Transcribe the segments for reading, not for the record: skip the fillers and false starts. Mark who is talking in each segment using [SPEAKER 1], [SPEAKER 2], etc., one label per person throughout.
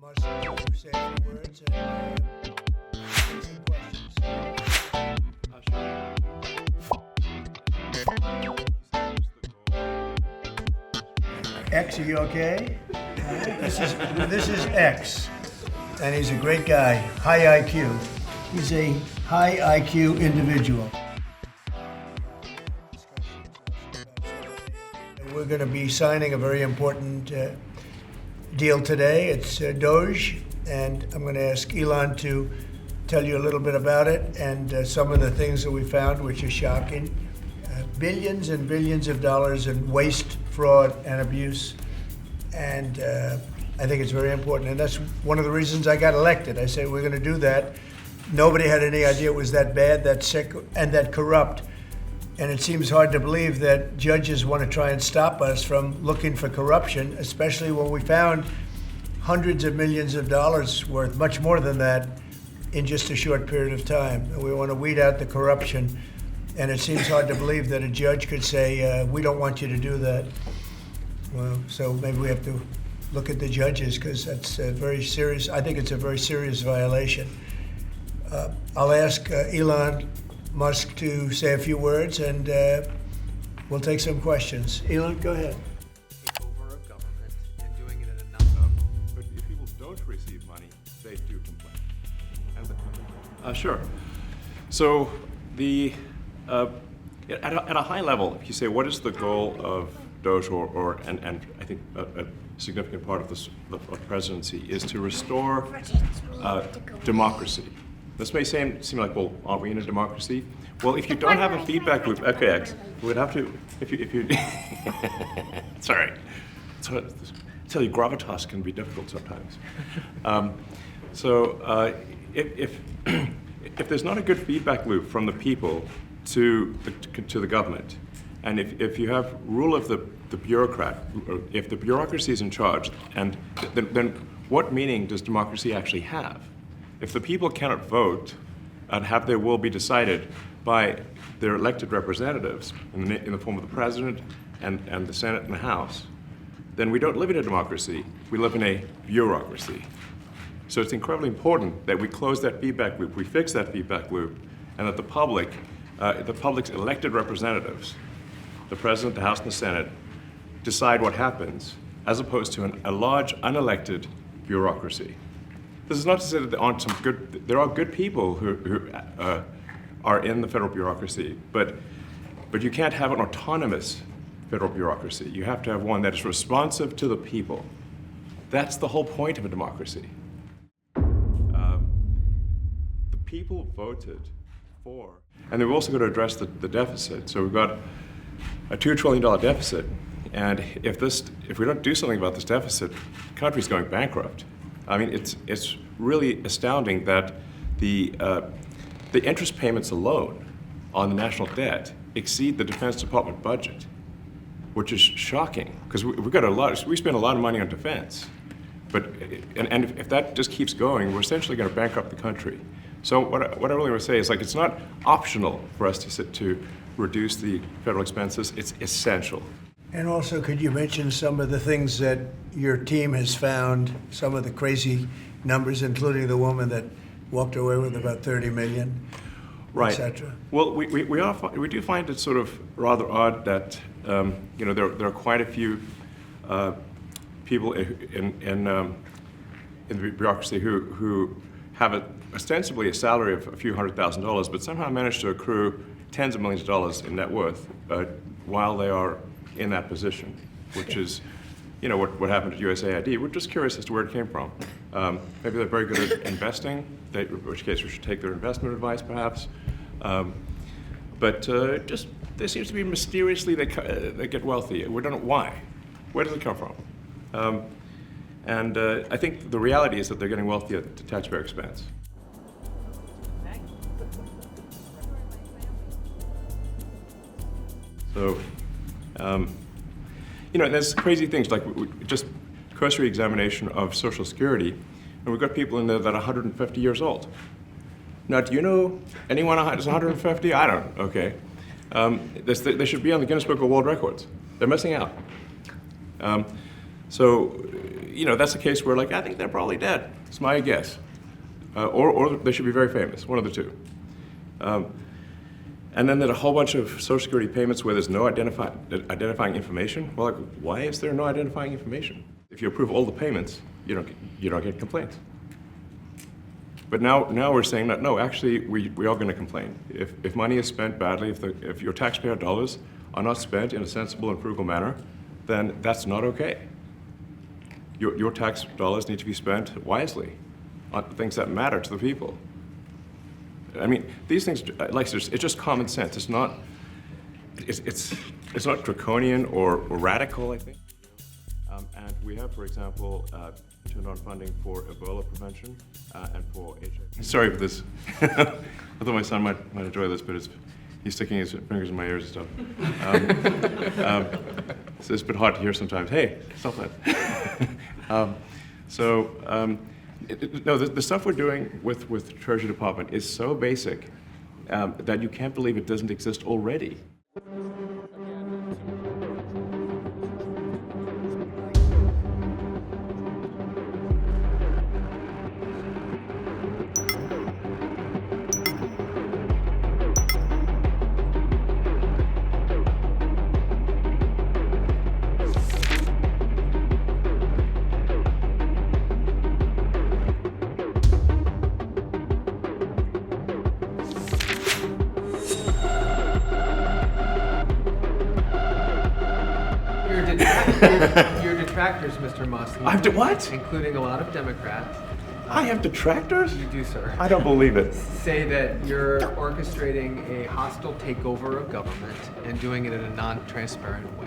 [SPEAKER 1] Musk to say a few words and take some questions. X, are you okay? This is X, and he's a great guy, high IQ. He's a high IQ individual. We're going to be signing a very important deal today. It's DOGE, and I'm going to ask Elon to tell you a little bit about it and some of the things that we found, which are shocking. Billions and billions of dollars in waste, fraud, and abuse. And I think it's very important. And that's one of the reasons I got elected. I said, we're going to do that. Nobody had any idea it was that bad, that sick, and that corrupt. And it seems hard to believe that judges want to try and stop us from looking for corruption, especially when we found hundreds of millions of dollars worth, much more than that, in just a short period of time. And we want to weed out the corruption. And it seems hard to believe that a judge could say, we don't want you to do that. Well, so maybe we have to look at the judges, because that's very serious. I think it's a very serious violation. I'll ask Elon Musk to say a few words, and we'll take some questions. Elon, go ahead.
[SPEAKER 2] Over of government and doing it in a number.
[SPEAKER 3] But if people don't receive money, they do complain. Sure. So the at a high level, if you say what is the goal of DOGE, and I think a significant part of the presidency is to restore democracy. This may seem like, well, aren't we in a democracy? Well, if you don't have a feedback loop, okay, X, we would have to, if you it's all right. I tell you, gravitas can be difficult sometimes. If there's not a good feedback loop from the people to the government, and if you have rule of the bureaucrat, or if the bureaucracy is in charge, and then what meaning does democracy actually have? If the people cannot vote and have their will be decided by their elected representatives in the form of the president and the Senate and the House, then we don't live in a democracy, we live in a bureaucracy. So it's incredibly important that we close that feedback loop, we fix that feedback loop, and that the public's elected representatives, the president, the House, and the Senate, decide what happens, as opposed to a large unelected bureaucracy. This is not to say that there are good people who are in the federal bureaucracy, but you can't have an autonomous federal bureaucracy. You have to have one that is responsive to the people. That's the whole point of a democracy. The people voted for, and they've also got to address the deficit. So we've got a $2 trillion deficit, and if we don't do something about this deficit, the country's going bankrupt. I mean, it's really astounding that the interest payments alone on the national debt exceed the Defense Department budget, which is shocking, because we spend a lot of money on defense, and if that just keeps going, we're essentially going to bankrupt the country. So what I really want to say is, like, it's not optional for us to reduce the federal expenses; it's essential.
[SPEAKER 1] And also, could you mention some of the things that your team has found, some of the crazy numbers, including the woman that walked away with about 30 million,
[SPEAKER 3] right,
[SPEAKER 1] et cetera?
[SPEAKER 3] Well, we do find it sort of rather odd that there are quite a few people in the bureaucracy who have ostensibly a salary of a few $100,000, but somehow manage to accrue tens of millions of dollars in net worth while they are in that position, which is, what happened at USAID. We're just curious as to where it came from. Maybe they're very good at investing, in which case we should take their investment advice, perhaps. But there seems to be mysteriously they get wealthy. We don't know why. Where does it come from? And I think the reality is that they're getting wealthy at the taxpayer expense. So, there's crazy things like just cursory examination of Social Security, and we've got people in there that are 150 years old. Now, do you know anyone who's 150? I don't. Okay, they should be on the Guinness Book of World Records. They're missing out. So, that's a case where, like, I think they're probably dead. It's my guess. Or they should be very famous, one of the two. And then there are a whole bunch of Social Security payments where there's no identifying information. Well, like, why is there no identifying information? If you approve all the payments, you don't get complaints. But now we're saying that, no, actually, we are going to complain. If money is spent badly, if your taxpayer dollars are not spent in a sensible and frugal manner, then that's not okay. Your tax dollars need to be spent wisely on things that matter to the people. I mean, these things, like, it's just common sense. It's not draconian or radical, I think. And we have, for example, turned on funding for Ebola prevention and for HIV. Sorry for this. I thought my son might enjoy this, but he's sticking his fingers in my ears and stuff. So it's a bit hard to hear sometimes. Hey, stop that. The stuff we're doing with the Treasury Department is so basic that you can't believe it doesn't exist already.
[SPEAKER 2] Your detractors, Mr. Musk,
[SPEAKER 3] What?
[SPEAKER 2] including a lot of Democrats,
[SPEAKER 3] I have detractors?
[SPEAKER 2] you do, sir,
[SPEAKER 3] I don't believe it.
[SPEAKER 2] say that you're orchestrating a hostile takeover of government and doing it in a non-transparent way.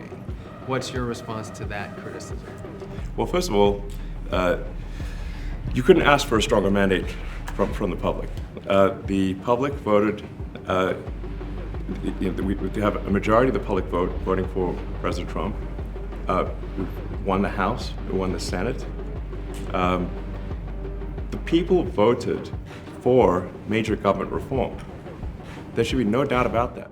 [SPEAKER 2] What's your response to that criticism?
[SPEAKER 3] Well, first of all, you couldn't ask for a stronger mandate from the public. The public voted. We have a majority of the public voting for President Trump. We won the House. We won the Senate. The people voted for major government reform. There should be no doubt about that.